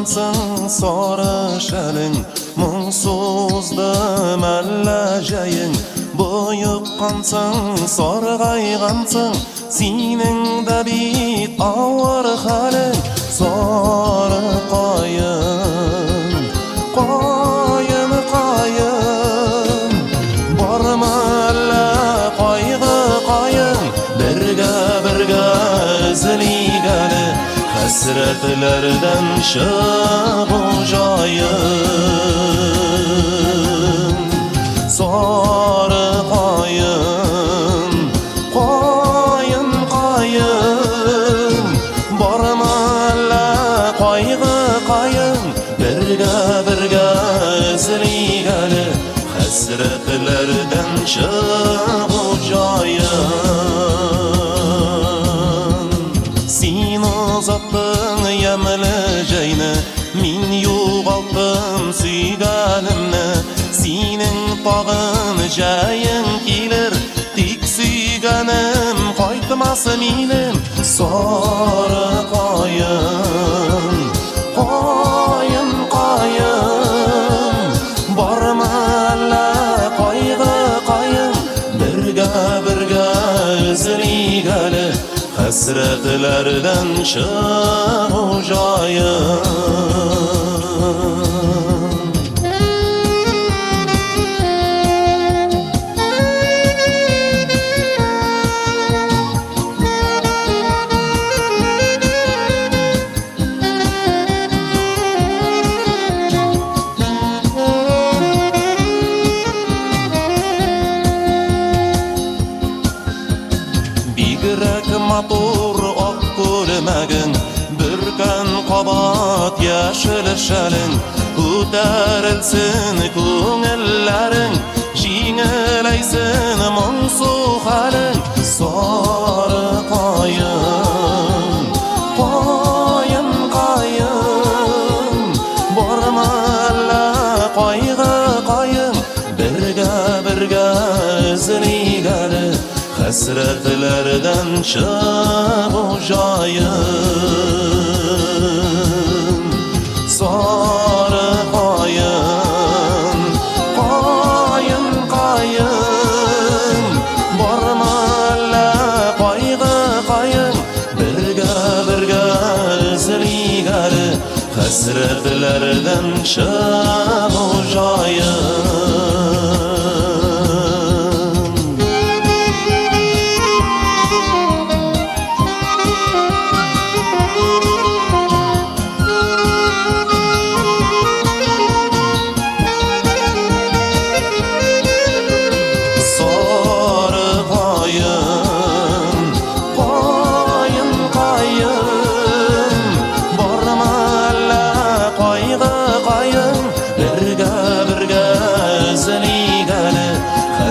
yuqqansın sarı şəling, Munsuzdu məlləcəyin. Bu yuqqansın sarğayğansın, Siningdə bit ağır xəling. Sarı qayın, qayın, qayın, barmı ələ qayğı qayın. Birgə üzüligəli, həsrətlərdən şığu jayın. Sarı qayın, qayın, qayın, barmı ələ qayğı qayın. Birgə üzüligəli, həsrətlərdən şığu jayın. Sin uzattın yemleceğini, min yuğalttım süyganimni. Sinin tağın jayın kilir, tik süyganim qaytmas minim. Sarı qayın, qayın, qayın, barmı ələ qayğı qayın. Birgə üzüligəli, həsrətlərdən şığu jayın. Bigirek matur ak ko'rmagin, Bürkan qabat yaşıl şəling. Ko'tarilsin ko'ngillaring, Jinglaysin mungsu haling. Sarı qayın, qayın, qayın, barmı ələ qayğı qayın. Birgə üzüligəli, həsrətlərdən şığu jayın. Sarı qayın, qayın, qayın, barmı ələ qayğı qayın. Birgə üzüligəli, həsrətlərdən şığu jayın.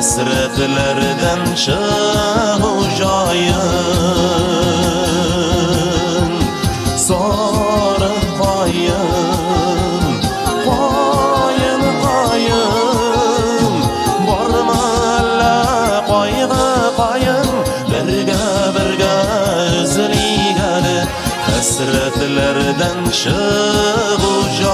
Həsrətlərdən şığu jayın. Sarı qayın, qayın, qayın, barmı ələ qayğı qayın. Birgə üzüligəli, həsrətlərdən şığu jayın.